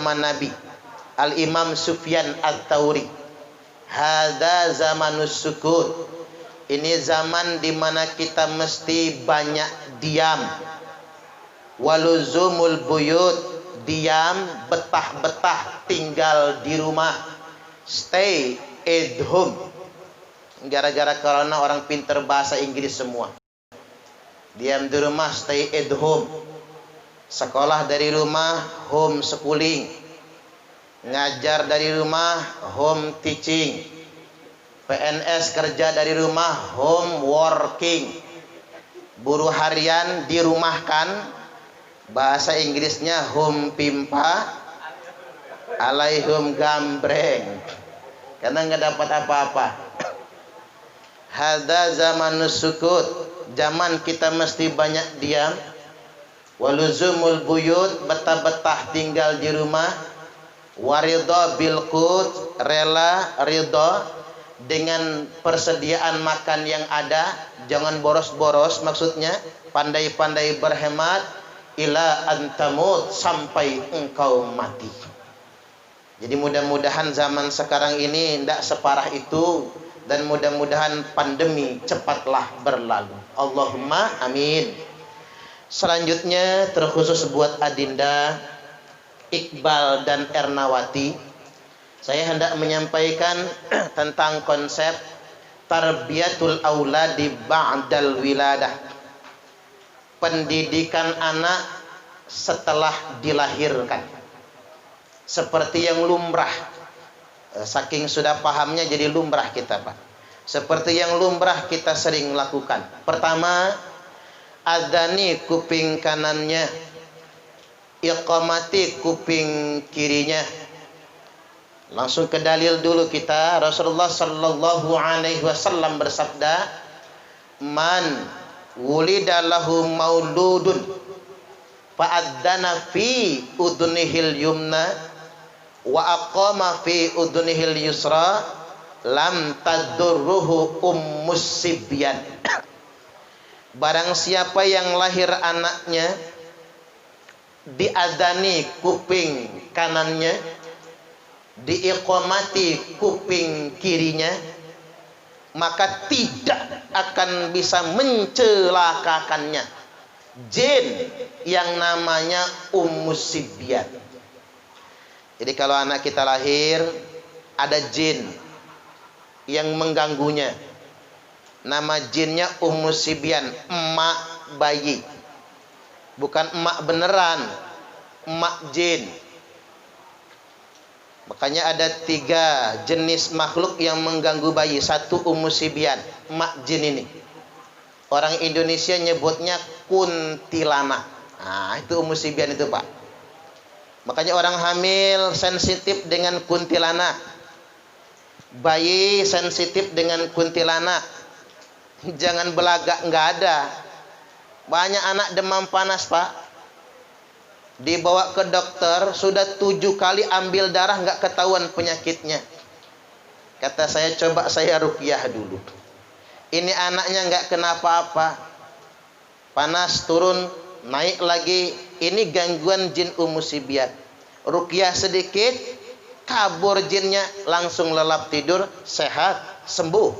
zaman Nabi. Al-Imam Sufyan Ats-Tsauri. Hadza zamanus sukut. Ini zaman di mana kita mesti banyak diam. Waluzumul buyut, diam, betah-betah, tinggal di rumah. Stay at home. Gara-gara corona orang pinter bahasa Inggris semua. Diam di rumah, stay at home. Sekolah dari rumah, homeschooling. Ngajar dari rumah, home teaching. PNS kerja dari rumah, home working. Buruh harian dirumahkan, bahasa Inggrisnya home pimpa, alaihum gambreng, karena nggak dapat apa-apa. Hadza zamanus sukut, zaman kita mesti banyak diam. Waluzumul buyut, betah-betah tinggal di rumah. Waridho bilqut, rela ridho dengan persediaan makan yang ada, jangan boros-boros, maksudnya pandai-pandai berhemat, ila antamut, sampai engkau mati. Jadi mudah-mudahan zaman sekarang ini tidak separah itu, dan mudah-mudahan pandemi cepatlah berlalu. Allahumma amin. Selanjutnya terkhusus buat Adinda Iqbal dan Ernawati, saya hendak menyampaikan tentang konsep tarbiyatul auladi ba'dal wiladah. Pendidikan anak setelah dilahirkan. Seperti yang lumrah. Saking sudah pahamnya jadi lumrah kita, Pak. Seperti yang lumrah kita sering lakukan. Pertama, adani kuping kanannya, iqamati kuping kirinya. Langsung ke dalil dulu kita. Rasulullah sallallahu alaihi wasallam bersabda, man wulida lahu mauludun fa'adzana fi udunihil yumna wa aqama fi udunihil yusra lam tadurruhu ummus sibyan. Barang siapa yang lahir anaknya diadani kuping kanannya, diiqamati kuping kirinya, maka tidak akan bisa mencelakakannya jin yang namanya ummus sibyan. Jadi kalau anak kita lahir ada jin yang mengganggunya, nama jinnya ummus sibyan, emak bayi. Bukan emak beneran, emak jin. Makanya ada 3 jenis makhluk yang mengganggu bayi. 1 ummus sibyan, emak jin ini. Orang Indonesia nyebutnya kuntilanak. Nah, itu ummus sibyan itu, Pak. Makanya orang hamil sensitif dengan kuntilanak. Bayi sensitif dengan kuntilanak. Jangan belagak, nggak ada. Banyak anak demam panas, Pak. Dibawa ke dokter, sudah 7 kali ambil darah, nggak ketahuan penyakitnya. Kata saya, coba saya ruqyah dulu. Ini anaknya nggak kenapa-apa. Panas turun, naik lagi. Ini gangguan jin ummus sibyan. Ruqyah sedikit, kabur jinnya, langsung lelap tidur, sehat, sembuh.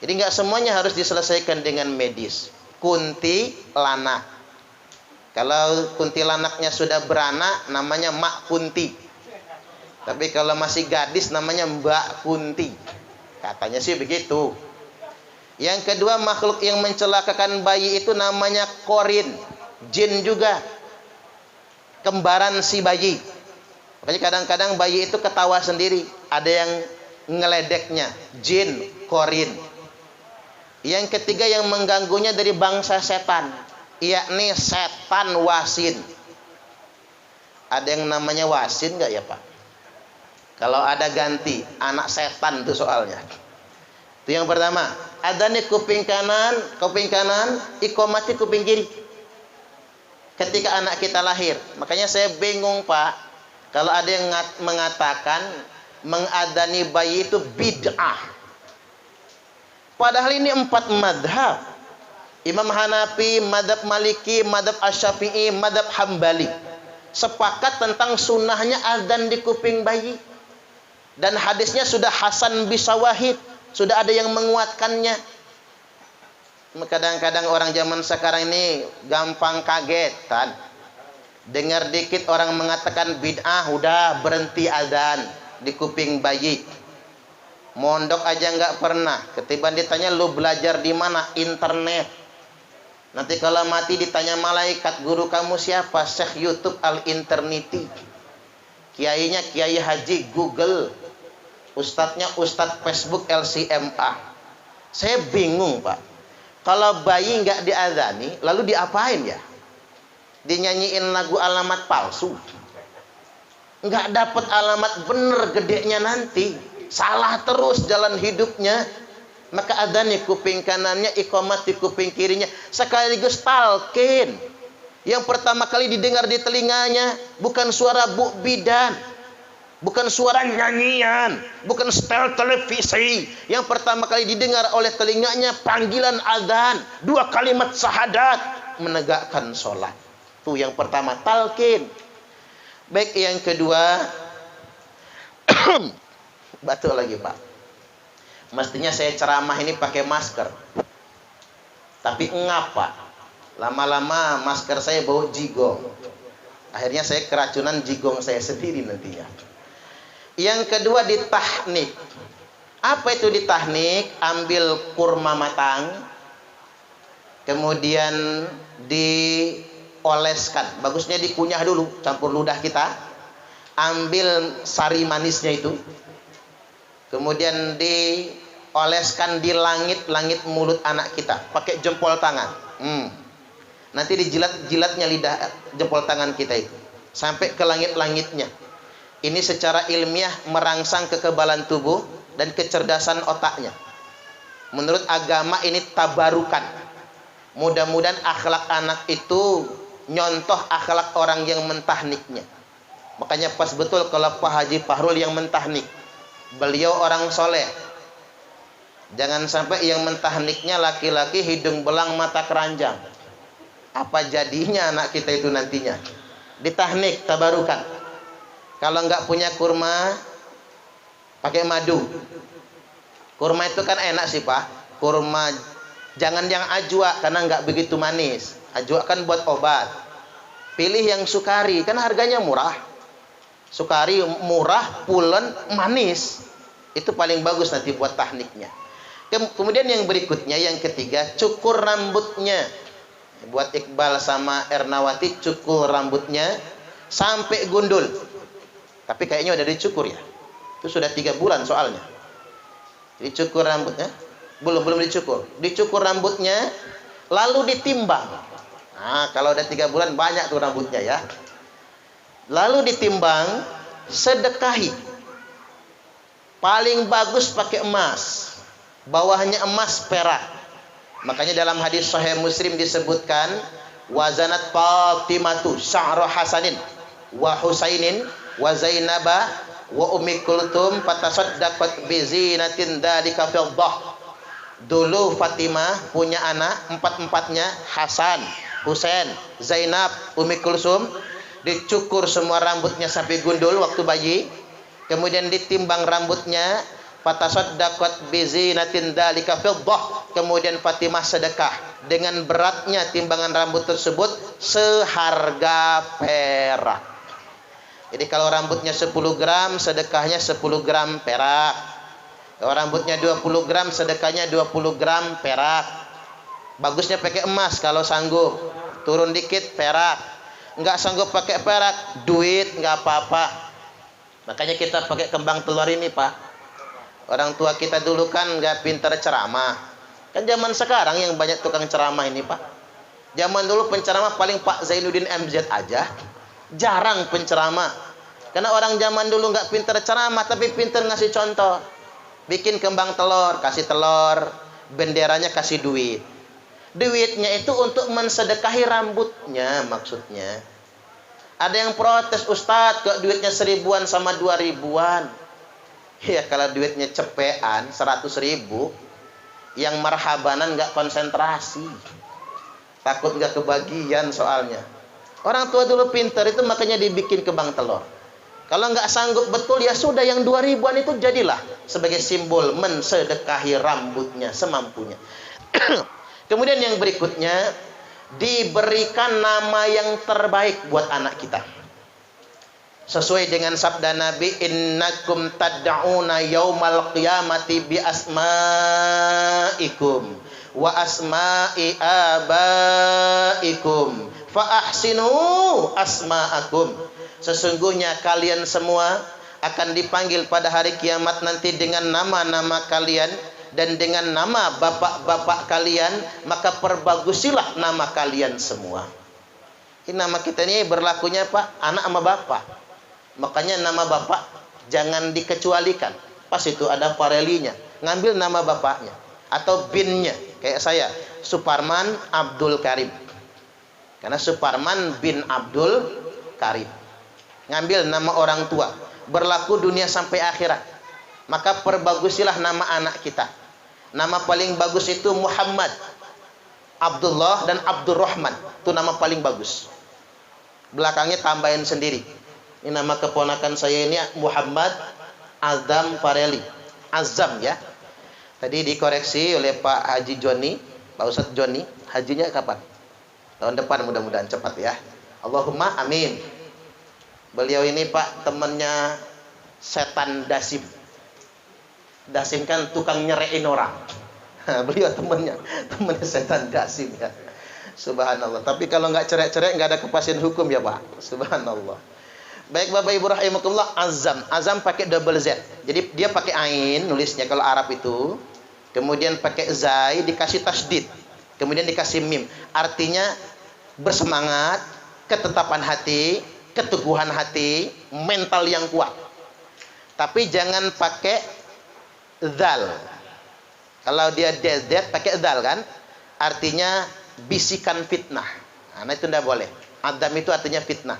Jadi nggak semuanya harus diselesaikan dengan medis. Kuntilanak. Kalau kuntilanaknya sudah beranak, namanya Mak Kunti. Tapi kalau masih gadis, namanya Mbak Kunti. Katanya sih begitu. Yang kedua, makhluk yang mencelakakan bayi itu namanya korin. Jin juga. Kembaran si bayi. Makanya kadang-kadang bayi itu ketawa sendiri. Ada yang ngeledeknya. Jin, korin. Yang ketiga yang mengganggunya dari bangsa setan, yakni setan wasin. Ada yang namanya wasin nggak ya, Pak? Kalau ada ganti, anak setan itu soalnya. Itu yang pertama. Ada nih kuping kanan, iqamati kuping kiri. Ketika anak kita lahir. Makanya saya bingung, Pak. Kalau ada yang mengatakan mengadani bayi itu bid'ah. Padahal ini 4 madhab. Imam Hanafi, madhab Maliki, madhab Asyafi'i, madhab Hambali. sepakat tentang sunnahnya azan di kuping bayi. Dan hadisnya sudah hasan bisawahid, sudah ada yang menguatkannya. Kadang-kadang orang zaman sekarang ini gampang kagetan. Dengar dikit orang mengatakan bid'ah, udah berhenti azan di kuping bayi. Mondok aja nggak pernah. Ketiban ditanya lu belajar di mana? Internet. Nanti kalau mati ditanya malaikat, guru kamu siapa? Syekh YouTube al-interneti. Kiainya Kiai Haji Google. Ustadznya Ustadz Facebook LCMA. Saya bingung, Pak. Kalau bayi nggak diazani, lalu diapain ya? Dinyanyiin lagu alamat palsu. Nggak dapat alamat bener gedenya nanti. Salah terus jalan hidupnya. Maka adzan di kuping kanannya, iqamat di kuping kirinya. Sekaligus talqin. Yang pertama kali didengar di telinganya bukan suara bu bidan, bukan suara nyanyian, bukan setel televisi. Yang pertama kali didengar oleh telinganya panggilan adzan, 2 kalimat syahadat, menegakkan sholat. Itu yang pertama, talqin. Baik, yang kedua, batuk lagi Pak. Mestinya saya ceramah ini pakai masker, tapi ngapa? Lama-lama masker saya bau jigong. Akhirnya saya keracunan jigong saya sendiri nantinya. Yang kedua, ditahnik. Apa itu ditahnik? Ambil kurma matang, kemudian dioleskan. Bagusnya dikunyah dulu, campur ludah kita. Ambil sari manisnya itu, kemudian dioleskan di langit-langit mulut anak kita pakai jempol tangan. Nanti dijilat-jilatnya lidah jempol tangan kita itu sampai ke langit-langitnya. Ini secara ilmiah merangsang kekebalan tubuh dan kecerdasan otaknya. Menurut agama ini tabarukan. Mudah-mudahan akhlak anak itu nyontoh akhlak orang yang mentahniknya. Makanya pas betul kalau Pak Haji Fahrul yang mentahnik. Beliau orang soleh. Jangan sampai yang mentahniknya laki-laki hidung belang mata keranjang. Apa jadinya anak kita itu nantinya? Ditahnik, tabarukan. Kalau nggak punya kurma, pakai madu. Kurma itu kan enak sih Pak. Kurma jangan yang ajwa karena nggak begitu manis. Ajwa kan buat obat. Pilih yang sukari, kan harganya murah. Sukari murah, pulen, manis. Itu paling bagus nanti buat tahniknya. Kemudian yang berikutnya, yang ketiga, cukur rambutnya. Buat Iqbal sama Ernawati, cukur rambutnya sampai gundul. Tapi kayaknya udah dicukur ya. Itu sudah 3 bulan soalnya. Dicukur rambutnya, belum dicukur. Dicukur rambutnya, lalu ditimbang. Nah, kalau udah 3 bulan banyak tuh rambutnya ya. Lalu ditimbang, sedekahi. Paling bagus pakai emas. Bawahnya emas perak. Makanya dalam hadis Sahih Muslim disebutkan, wazanat Fatimatu sya'ra Hasanin wa Husainin wa Zainaba wa Ummi Kulthum fatasaddaqat bi zinatin dzalika fiddah. Dulu Fatimah punya anak, 4-empatnya Hasan, Husain, Zainab, Ummi Kulthum. Dicukur semua rambutnya sampai gundul waktu bayi. Kemudian ditimbang rambutnya, fatasaddaqat bi zinatin dzalika fiddah. Kemudian Fatimah sedekah dengan beratnya timbangan rambut tersebut seharga perak. Jadi kalau rambutnya 10 gram, sedekahnya 10 gram perak. Kalau rambutnya 20 gram, sedekahnya 20 gram perak. Bagusnya pakai emas kalau sanggup. Turun dikit perak. Enggak sanggup pakai perak, duit enggak apa-apa. Makanya kita pakai kembang telur ini, Pak. Orang tua kita dulu kan enggak pintar ceramah. Kan zaman sekarang yang banyak tukang ceramah ini, Pak. Zaman dulu penceramah paling Pak Zainuddin MZ aja. Jarang penceramah. Karena orang zaman dulu nggak pinter ceramah, tapi pinter ngasih contoh. Bikin kembang telur, kasih telur, benderanya kasih duit. Duitnya itu untuk mensedekahi rambutnya maksudnya. Ada yang protes, Ustadz, kok duitnya 1000-an sama 2000-an. Ya kalau duitnya cepean 100.000, yang marhabanan nggak konsentrasi. Takut nggak kebagian soalnya. Orang tua dulu pintar itu makanya dibikin kembang telur. Kalau nggak sanggup betul ya sudah, yang 2000-an itu jadilah sebagai simbol mensedekahi rambutnya semampunya. Kemudian yang berikutnya, diberikan nama yang terbaik buat anak kita. Sesuai dengan sabda Nabi, innakum tad'una yaumal qiyamati bi asma'ikum wa asma'i abaikum fa ahsinu asma'akum. Sesungguhnya kalian semua akan dipanggil pada hari kiamat nanti dengan nama-nama kalian dan dengan nama bapak-bapak kalian, maka perbagusilah nama kalian semua. Ini nama kita ini berlakunya Pak, anak sama bapak. Makanya nama bapak jangan dikecualikan. Pas itu ada Farelinya, ngambil nama bapaknya atau binnya. Kayak saya, Suparman Abdul Karim. Karena Suparman bin Abdul Karim. Ngambil nama orang tua. Berlaku dunia sampai akhirat. Maka perbagusilah nama anak kita. Nama paling bagus itu Muhammad, Abdullah dan Abdurrahman. Itu nama paling bagus. Belakangnya tambahin sendiri. Ini nama keponakan saya ini Muhammad Azam Fareli. Azam ya. Tadi dikoreksi oleh Pak Haji Joni, Pak Ustadz Joni. Hajinya kapan? Tahun depan mudah-mudahan cepat ya. Allahumma amin. Beliau ini Pak temannya setan Dasim. Dasim kan tukang nyerein orang. Beliau temannya setan Dasim ya. Subhanallah. Tapi kalau nggak cerai-cerai nggak ada kepastian hukum ya Pak. Subhanallah. Baik Bapak Ibu rahimakumullah, Azam. Azam pakai double Z. Jadi dia pakai ain nulisnya kalau Arab itu. Kemudian pakai zai dikasih tasdid. Kemudian dikasih mim. Artinya bersemangat, ketetapan hati, keteguhan hati, mental yang kuat. Tapi jangan pakai zal. Kalau dia DZ pakai zal kan? Artinya bisikan fitnah. Nah itu tidak boleh. Adam itu artinya fitnah.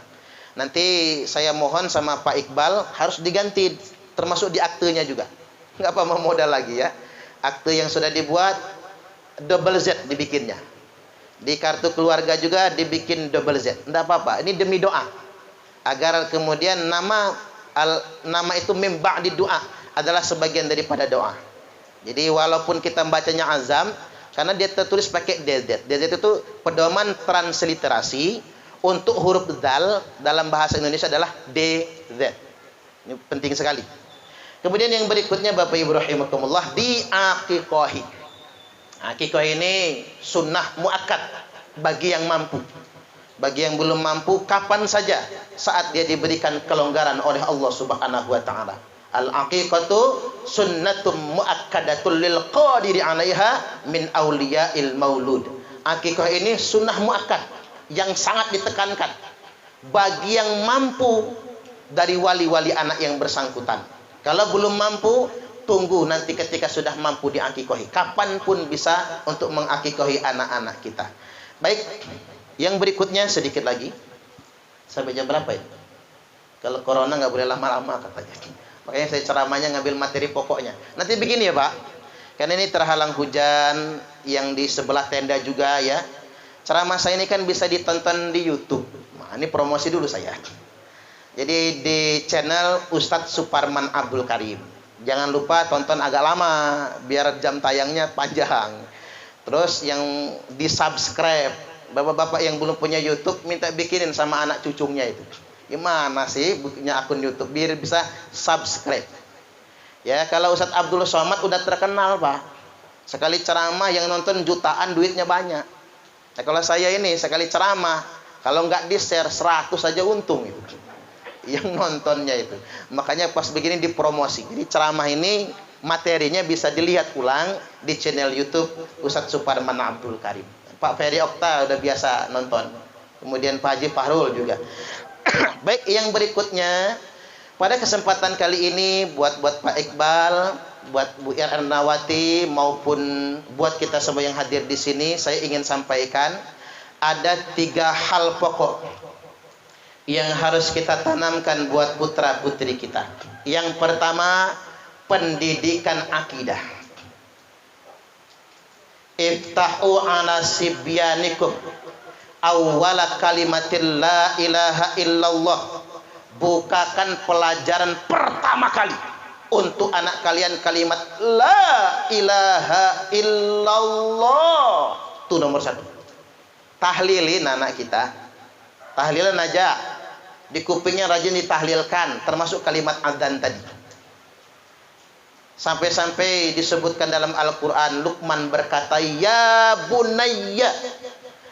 Nanti saya mohon sama Pak Iqbal harus diganti, termasuk di aktenya juga. Nggak apa modal lagi ya. Akte yang sudah dibuat double Z dibikinnya. Di kartu keluarga juga dibikin double Z. Nggak apa-apa. Ini demi doa. Agar kemudian nama itu mim ba'di doa adalah sebagian daripada doa. Jadi walaupun kita bacanya Azam, karena dia tertulis pakai DZ. DZ itu pedoman transliterasi. Untuk huruf dal dalam bahasa Indonesia adalah DZ. Ini penting sekali. Kemudian yang berikutnya Bapak Ibu rahimakumullah, diaqiqahi. Aqiqah ini sunnah muakkad bagi yang mampu. Bagi yang belum mampu, kapan saja saat dia diberikan kelonggaran oleh Allah Subhanahu wa taala. Al-aqiqatu sunnatum muakkadatul lil qadiri 'alaiha min auliya'il maulud. Aqiqah ini sunnah muakkad yang sangat ditekankan bagi yang mampu dari wali-wali anak yang bersangkutan. Kalau belum mampu, tunggu nanti ketika sudah mampu diakikohi. Kapanpun bisa untuk mengakikohi anak-anak kita. Baik, yang berikutnya sedikit lagi. Sampai jam berapa ya? Kalau corona nggak boleh lama-lama katanya. Makanya saya ceramahnya ngambil materi pokoknya. Nanti begini ya Pak, karena ini terhalang hujan, yang di sebelah tenda juga ya. Ceramah saya ini kan bisa ditonton di YouTube. Nah, ini promosi dulu saya. Jadi di channel Ustadz Suparman Abdul Karim. Jangan lupa tonton agak lama biar jam tayangnya panjang. Terus yang di subscribe, bapak-bapak yang belum punya YouTube minta bikinin sama anak cucunya itu. Gimana sih punya akun YouTube biar bisa subscribe. Ya kalau Ustadz Abdul Somad udah terkenal Pak. Sekali ceramah yang nonton jutaan, duitnya banyak. Nah, kalau saya ini sekali ceramah, kalau nggak di-share 100 saja untung itu. Yang nontonnya itu. Makanya pas begini dipromosi. Jadi ceramah ini materinya bisa dilihat ulang di channel YouTube Ustadz Suparman Abdul Karim. Pak Ferry Okta udah biasa nonton. Kemudian Pak Haji Fahrul juga. Baik, yang berikutnya pada kesempatan kali ini buat Pak Iqbal, buat Bu Ernawati maupun buat kita semua yang hadir di sini, saya ingin sampaikan ada 3 hal pokok yang harus kita tanamkan buat putra putri kita. Yang pertama, pendidikan akidah. Iftahu ala sibyanikum awwala kalimatil la ilaha illallah. Bukakan pelajaran pertama kali untuk anak kalian kalimat la ilaha illallah. Itu nomor 1. Tahlilin anak kita. Tahlilan aja. Di kupingnya rajin ditahlilkan, termasuk kalimat adzan tadi. Sampai-sampai disebutkan dalam Al-Quran, Luqman berkata, ya bunayya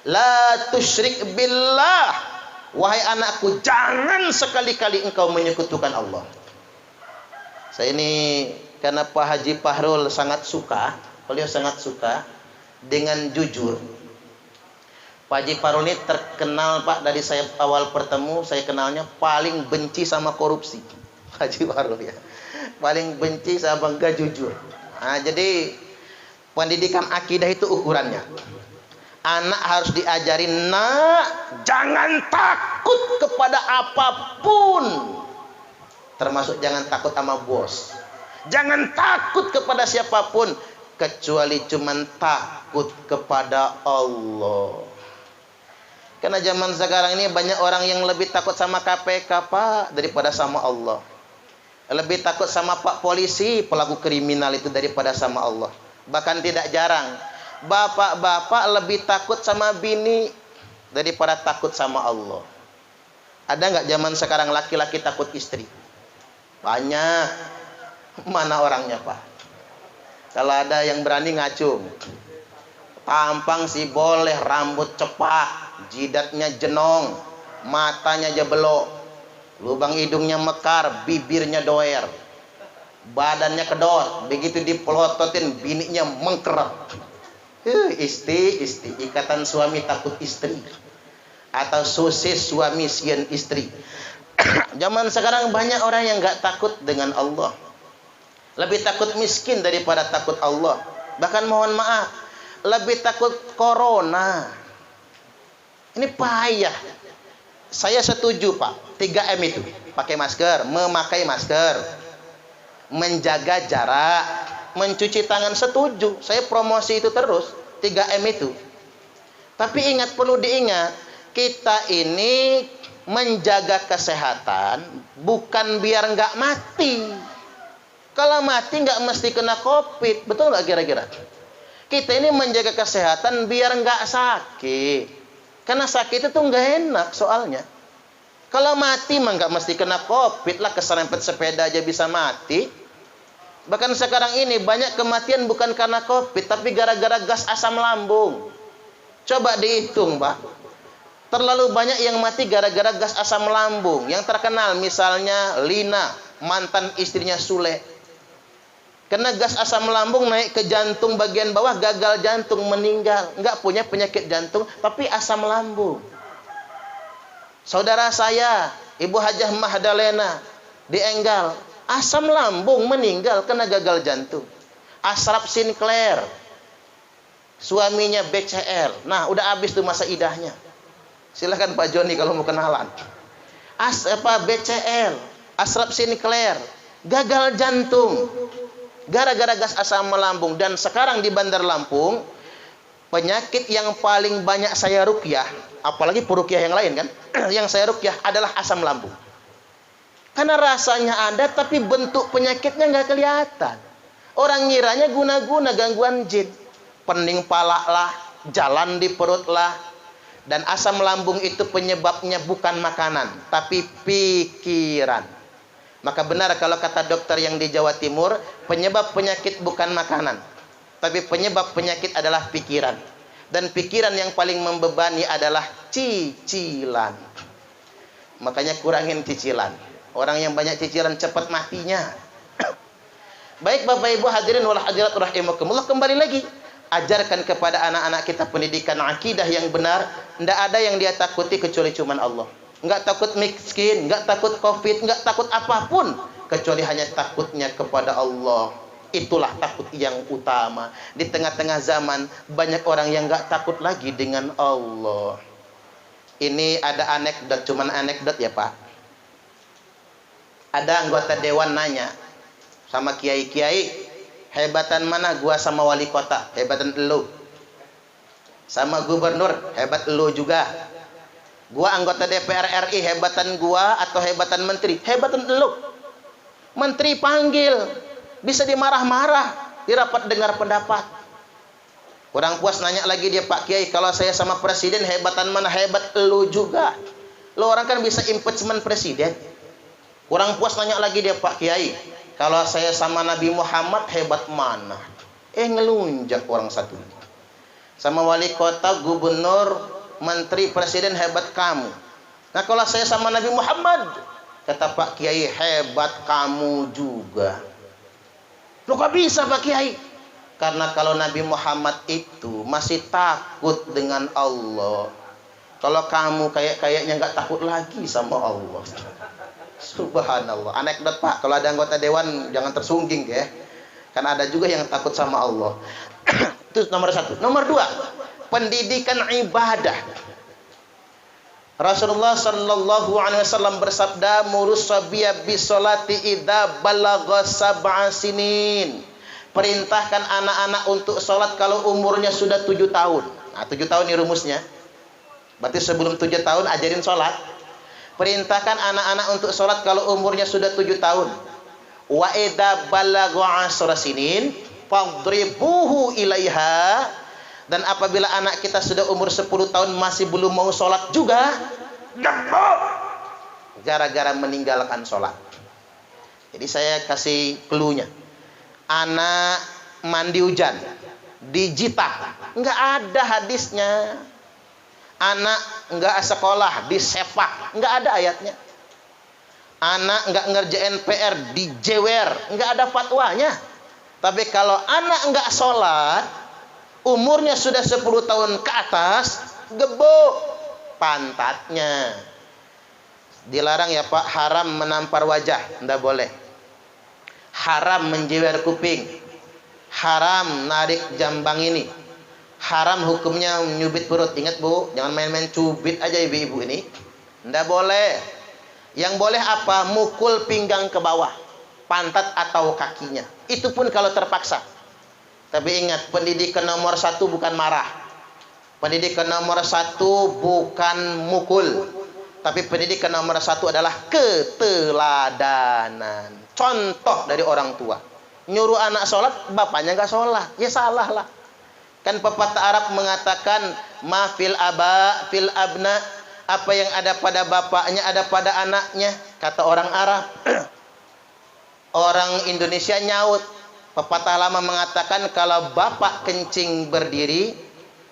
la tusyrik billah. Wahai anakku, jangan sekali-kali engkau menyekutukan Allah. Saya ini karena Pak Haji Fahrul sangat suka, beliau sangat suka dengan jujur. Pak Haji Fahrul ini terkenal Pak, dari saya awal bertemu, saya kenalnya paling benci sama korupsi. Haji Fahrul ya. Paling benci sama enggak jujur. Nah, jadi pendidikan akidah itu ukurannya. Anak harus diajarin, nak, jangan takut kepada apapun. Termasuk jangan takut sama bos. Jangan takut kepada siapapun. Kecuali cuman takut kepada Allah. Karena zaman sekarang ini banyak orang yang lebih takut sama KPK Pak daripada sama Allah. Lebih takut sama Pak Polisi, pelaku kriminal itu, daripada sama Allah. Bahkan tidak jarang bapak-bapak lebih takut sama bini daripada takut sama Allah. Ada nggak zaman sekarang laki-laki takut istri? Banyak. Mana orangnya Pak? Kalau ada yang berani ngacung. Tampang sih boleh, rambut cepak, jidatnya jenong, matanya aja belok, lubang hidungnya mekar, bibirnya doer, badannya kedot, begitu dipelototin bininya mengkerak. Istri, ikatan suami takut istri, atau sosis suami sian istri. Zaman sekarang banyak orang yang nggak takut dengan Allah, lebih takut miskin daripada takut Allah. Bahkan mohon maaf, lebih takut corona. Ini payah. Saya setuju Pak, 3M itu, pakai masker, memakai masker, menjaga jarak, mencuci tangan, setuju. Saya promosi itu terus, 3M itu. Tapi ingat, perlu diingat, kita ini menjaga kesehatan bukan biar nggak mati. Kalau mati nggak mesti kena COVID, betul nggak kira-kira? Kita ini menjaga kesehatan biar nggak sakit. Karena sakit itu nggak enak soalnya. Kalau mati mah nggak mesti kena COVID lah, keserempet sepeda aja bisa mati. Bahkan sekarang ini banyak kematian bukan karena COVID, tapi gara-gara gas asam lambung. Coba dihitung Pak. Terlalu banyak yang mati gara-gara gas asam lambung. Yang terkenal misalnya Lina, mantan istrinya Sule. Kena gas asam lambung naik ke jantung bagian bawah, gagal jantung, meninggal. Nggak punya penyakit jantung, tapi asam lambung. Saudara saya, Ibu Hajah Mahdalena di Enggal, asam lambung, meninggal kena gagal jantung. Ashraf Sinclair, suaminya BCL. Nah, udah habis tuh masa idahnya. Silahkan Pak Joni kalau mau kenalan. BCL, Ashraf Sinclair, gagal jantung gara-gara gas asam lambung. Dan sekarang di Bandar Lampung, penyakit yang paling banyak saya rukyah, apalagi perukyah yang lain kan, yang saya rukyah adalah asam lambung. Karena rasanya ada, tapi bentuk penyakitnya nggak kelihatan. Orang ngiranya guna-guna gangguan jin. Pening pala lah, jalan di perut lah. Dan asam lambung itu penyebabnya bukan makanan, tapi pikiran. Maka benar kalau kata dokter yang di Jawa Timur, penyebab penyakit bukan makanan, tapi penyebab penyakit adalah pikiran. Dan pikiran yang paling membebani adalah cicilan. Makanya kurangin cicilan. Orang yang banyak cicilan cepat matinya. Baik Bapak Ibu hadirin wal hadirat rahimakumullah, kembali lagi. Ajarkan kepada anak-anak kita pendidikan akidah yang benar. Tidak ada yang dia takuti kecuali cuman Allah. Enggak takut miskin, enggak takut COVID, enggak takut apapun, kecuali hanya takutnya kepada Allah. Itulah takut yang utama. Di tengah-tengah zaman banyak orang yang enggak takut lagi dengan Allah. Ini ada anekdot, cuman anekdot ya Pak. Ada anggota dewan nanya sama kiai-kiai, hebatan mana gua sama wali kota? Hebatan elu. Sama gubernur, hebat lo juga. Gua anggota DPR RI, hebatan gua atau hebatan menteri? Hebatan lo. Menteri panggil, bisa dimarah-marah di rapat dengar pendapat. Kurang puas nanya lagi dia, Pak Kiai, kalau saya sama presiden hebatan mana? Hebat lo juga. Lo orang kan bisa impeachment presiden. Kurang puas nanya lagi dia, Pak Kiai, kalau saya sama Nabi Muhammad hebat mana? Ngelunjak orang satu. Sama wali kota, gubernur, menteri, presiden hebat kamu. Nah kalau saya sama Nabi Muhammad, kata Pak Kiai, hebat kamu juga. Loh kok bisa Pak Kiai? Karena kalau Nabi Muhammad itu masih takut dengan Allah. Kalau kamu kayaknya nggak takut lagi sama Allah. Subhanallah. Anekdot Pak, kalau ada anggota dewan jangan tersungging ya. Kan ada juga yang takut sama Allah. Itu nomor satu. Nomor dua, pendidikan ibadah. Rasulullah sallallahu alaihi wasallam bersabda, "Murus sabiyya bisolati idza balagha sab'a sinin." Perintahkan anak-anak untuk sholat kalau umurnya sudah 7 tahun. Nah, 7 tahun ini rumusnya. Berarti sebelum 7 tahun ajarin sholat. Perintahkan anak-anak untuk sholat kalau umurnya sudah 7 tahun. Wa idza balagha 'ashra sinin fadribuhu ilaiha. Dan apabila anak kita sudah umur 10 tahun masih belum mau sholat juga, gara-gara meninggalkan sholat. Jadi saya kasih clue-nya. Anak mandi hujan, dijitak, nggak ada hadisnya. Anak nggak sekolah, disepak, nggak ada ayatnya. Anak nggak ngerjain PR, dijewer, nggak ada fatwanya. Tapi kalau anak nggak sholat, umurnya sudah 10 tahun ke atas, gebuk pantatnya. Dilarang ya Pak, haram menampar wajah, nggak boleh. Haram menjewer kuping, haram narik jambang ini, haram hukumnya nyubit perut. Ingat Bu, jangan main-main cubit aja ibu-ibu ini, nggak boleh. Yang boleh apa? Mukul pinggang ke bawah, pantat atau kakinya. Itu pun kalau terpaksa. Tapi ingat, pendidikan nomor 1 bukan marah. Pendidikan nomor 1 bukan mukul. Tapi pendidikan nomor 1 adalah keteladanan. Contoh dari orang tua. Nyuruh anak sholat, bapaknya nggak sholat. Ya salah lah. Kan pepatah Arab mengatakan, ma fil aba fil abna. Apa yang ada pada bapaknya ada pada anaknya. Kata orang Arab. Orang Indonesia nyaut. Pepatah lama mengatakan kalau bapak kencing berdiri,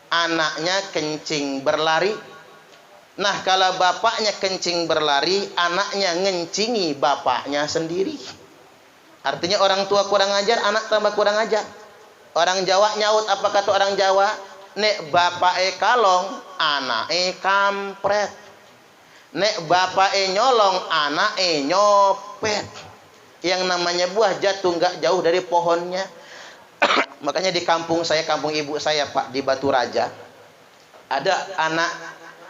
anaknya kencing berlari. Nah kalau bapaknya kencing berlari, anaknya ngencingi bapaknya sendiri. Artinya orang tua kurang ajar, anak tambah kurang ajar. Orang Jawa nyaut, apa kata orang Jawa? Nek bapake kalong, anake kampret. Nek bapake nyolong, anake nyopet. Yang namanya buah jatuh nggak jauh dari pohonnya. Makanya di kampung saya, kampung ibu saya Pak, di Batu Raja,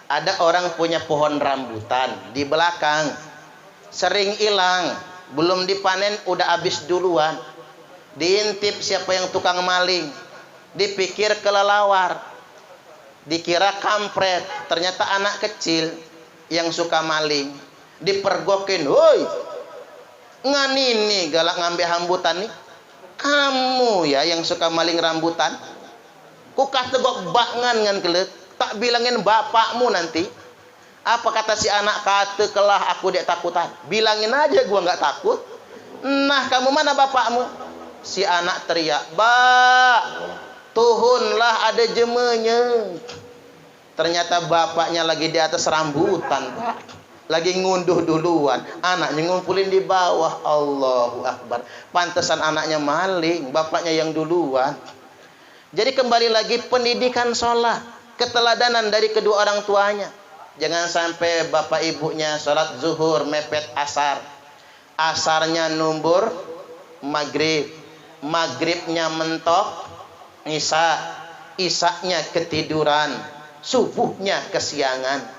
ada orang punya pohon rambutan di belakang, sering hilang, belum dipanen udah habis duluan. Diintip siapa yang tukang maling, dipikir kelelawar, dikira kampret, ternyata anak kecil yang suka maling. Dipergokin, woi, nganini galak ngambil rambutan nih, kamu ya yang suka maling rambutan. Kukah tegok bakngan ngan kelet, tak bilangin bapakmu nanti. Apa kata si anak? Kata kelah aku dek takutan. Bilangin aja gua nggak takut. Nah kamu mana bapakmu? Si anak teriak, "Bak, tuhunlah ada jemenya." Ternyata bapaknya lagi di atas rambutan, Pak. Lagi ngunduh duluan, anaknya ngumpulin di bawah. Allahu Akbar. Pantesan anaknya maling, bapaknya yang duluan. Jadi kembali lagi pendidikan sholat, keteladanan dari kedua orang tuanya. Jangan sampai bapak ibunya sholat zuhur mepet asar, asarnya numbur maghrib, maghribnya mentok isya, isyanya ketiduran, subuhnya kesiangan.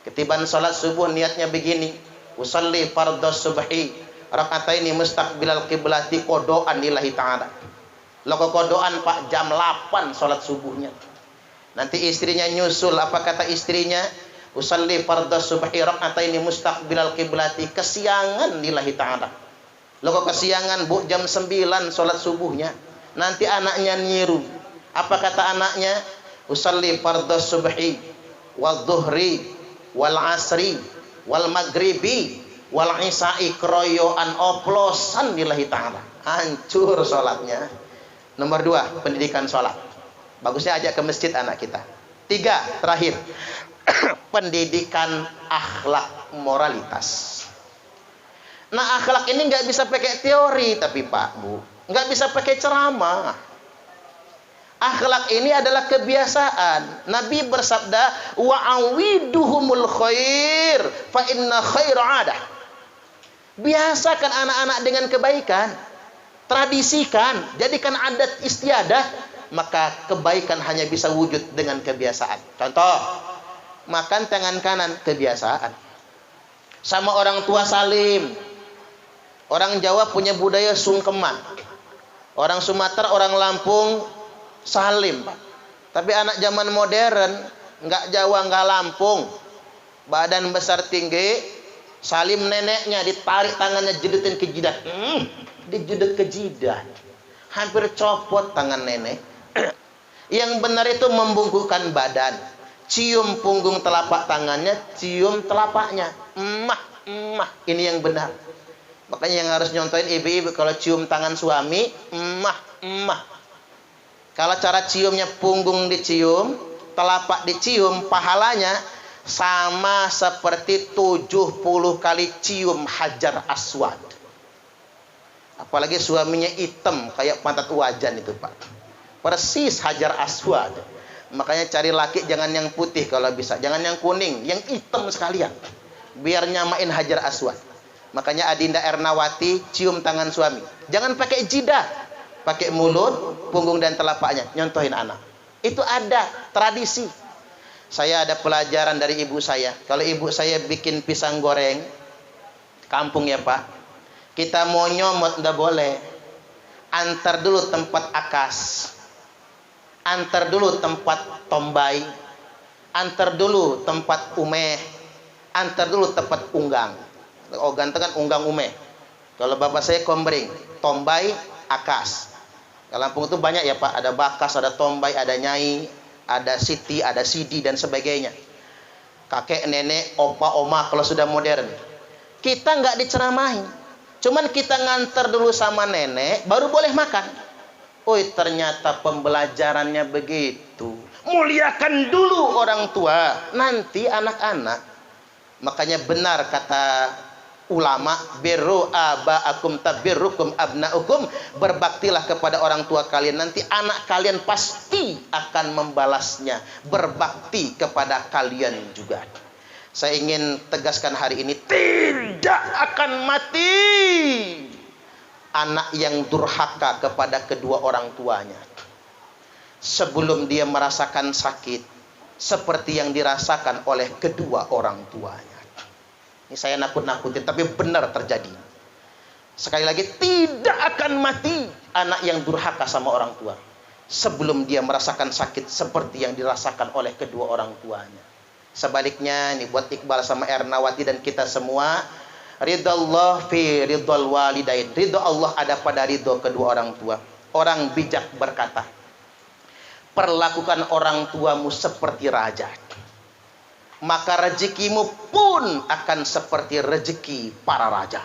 Ketiban sholat subuh niatnya begini, usolli fardhos subhi rakataini mustaqbilal qiblati kodoan lillahi ta'ala. Loko kodoan Pak jam 8 sholat subuhnya. Nanti istrinya nyusul, apa kata istrinya? Usalli fardhu subhi rak'ataini mustaqbilal qiblati. Kesiangan lillahi ta'ala. Lo kok kesiangan, Bu? Jam 9 sholat subuhnya. Nanti anaknya nyiru. Apa kata anaknya? Usalli fardhu subhi wal dhuhri wal asri wal maghribi wal isya'i kroyoan oplosan lillahi ta'ala. Hancur sholatnya. Nomor 2, pendidikan sholat. Bagusnya ajak ke masjid anak kita. 3, terakhir. Pendidikan akhlak moralitas. Nah, akhlak ini nggak bisa pakai teori, tapi Pak, Bu, nggak bisa pakai ceramah. Akhlak ini adalah kebiasaan. Nabi bersabda, wa'awiduhumul khair, fa inna khair adah. Biasakan anak-anak dengan kebaikan. Tradisikan, jadikan adat istiadah, maka kebaikan hanya bisa wujud dengan kebiasaan. Contoh, makan tangan kanan, kebiasaan. Sama orang tua salim. Orang Jawa punya budaya sungkeman. Orang Sumatera, orang Lampung salim. Tapi anak zaman modern, nggak Jawa, nggak Lampung, badan besar tinggi, salim neneknya, ditarik tangannya, jedutin ke jidat. Dijudut ke jidat. Hampir copot tangan nenek. Yang benar itu membungkukkan badan. Cium punggung telapak tangannya, cium telapaknya. Emah. Ini yang benar. Makanya yang harus nyontohin ibu-ibu kalau cium tangan suami, emah. Kalau cara ciumnya punggung dicium, telapak dicium, pahalanya sama seperti 70 kali cium Hajar Aswad. Apalagi suaminya hitam kayak pantat wajan itu, Pak. Persis Hajar Aswad. Makanya cari laki jangan yang putih kalau bisa, jangan yang kuning, yang hitam sekalian. Biar nyamain Hajar Aswad. Makanya Adinda Ernawati cium tangan suami. Jangan pakai jidat, pakai mulut, punggung dan telapaknya. Nyontohin anak. Itu ada tradisi. Saya ada pelajaran dari ibu saya. Kalau ibu saya bikin pisang goreng, kampung ya Pak, kita mau nyomot nggak boleh. Antar dulu tempat akas, antar dulu tempat tombai, antar dulu tempat umeh, antar dulu tempat unggang. Oh, ganteng kan unggang umeh. Kalau bapak saya kombring, tombai, akas. Kalau Lampung itu banyak ya Pak, ada bakas, ada tombai, ada nyai, ada siti, ada sidi dan sebagainya. Kakek, nenek, opa, oma kalau sudah modern. Kita nggak diceramahin. Cuman kita nganter dulu sama nenek, baru boleh makan. Oh, ternyata pembelajarannya begitu. Muliakan dulu orang tua, nanti anak-anak. Makanya benar kata ulama, birru aba'akum tabirrukum abna'ukum. Berbaktilah kepada orang tua kalian, nanti anak kalian pasti akan membalasnya. Berbakti kepada kalian juga. Saya ingin tegaskan hari ini, tidak akan mati anak yang durhaka kepada kedua orang tuanya sebelum dia merasakan sakit seperti yang dirasakan oleh kedua orang tuanya. Ini saya nakut-nakutin, tapi benar terjadi. Sekali lagi, tidak akan mati anak yang durhaka sama orang tua sebelum dia merasakan sakit seperti yang dirasakan oleh kedua orang tuanya. Sebaliknya, nih buat Iqbal sama Ernawati dan kita semua, ridallah fi ridal walidain. Ridho Allah ada pada ridho kedua orang tua. Orang bijak berkata, perlakukan orang tuamu seperti raja, maka rezekimu pun akan seperti rezeki para raja.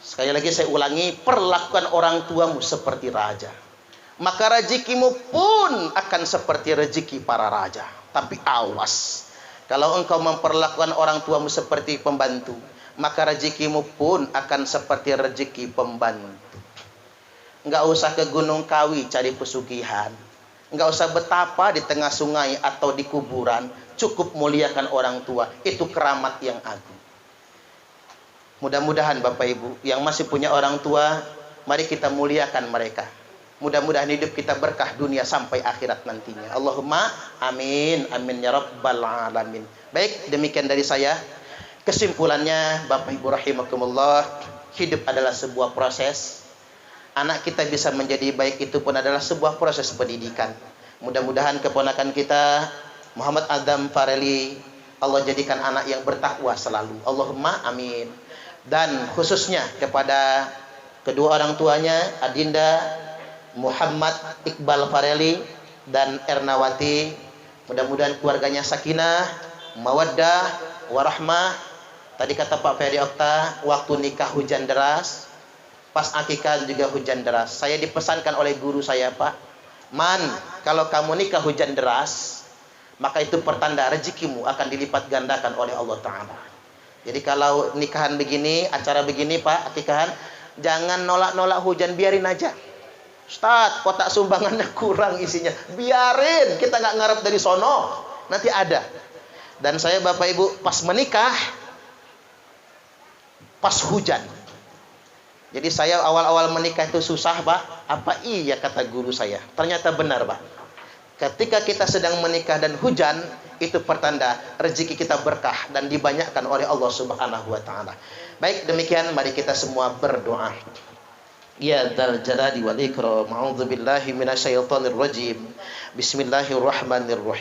Sekali lagi saya ulangi, perlakukan orang tuamu seperti raja, maka rezekimu pun akan seperti rezeki para raja. Tapi awas, kalau engkau memperlakukan orang tuamu seperti pembantu, maka rezekimu pun akan seperti rezeki pembantu. Enggak usah ke Gunung Kawi cari pesugihan, enggak usah betapa di tengah sungai atau di kuburan, cukup muliakan orang tua, itu keramat yang agung. Mudah-mudahan Bapak Ibu yang masih punya orang tua, mari kita muliakan mereka. Mudah-mudahan hidup kita berkah dunia sampai akhirat nantinya. Allahumma amin, amin ya rabbal alamin. Baik, demikian dari saya. Kesimpulannya, Bapak Ibu rahimakumullah, hidup adalah sebuah proses. anak kita bisa menjadi baik itu pun adalah sebuah proses pendidikan. Mudah-mudahan keponakan kita Muhammad Adam Fareli Allah jadikan anak yang bertakwa selalu. Allahumma amin. Dan khususnya kepada kedua orang tuanya, Adinda Muhammad Iqbal Fareli dan Ernawati, mudah-mudahan keluarganya sakinah, mawaddah, warahmah. Tadi kata Pak Ferry Okta, waktu nikah hujan deras, pas akikah juga hujan deras. Saya dipesankan oleh guru saya, Pak, Man, kalau kamu nikah hujan deras, maka itu pertanda rezekimu akan dilipat gandakan oleh Allah Ta'ala. Jadi kalau nikahan begini, acara begini Pak, akikahan, jangan nolak-nolak hujan, biarin aja. Ustaz, kotak sumbangannya kurang isinya, biarin, kita nggak ngarep dari sono, nanti ada. Dan saya Bapak Ibu pas menikah, pas hujan. Jadi saya awal-awal menikah itu susah Pak. Apa iya kata guru saya? Ternyata benar Pak. Ketika kita sedang menikah dan hujan, itu pertanda rezeki kita berkah dan dibanyakkan oleh Allah Subhanahu wa taala. Baik, demikian mari kita semua berdoa. Ya dzal jalali wal ikram, a'udzubillahi minasyaitonir rajim. Bismillahirrahmanirrahim.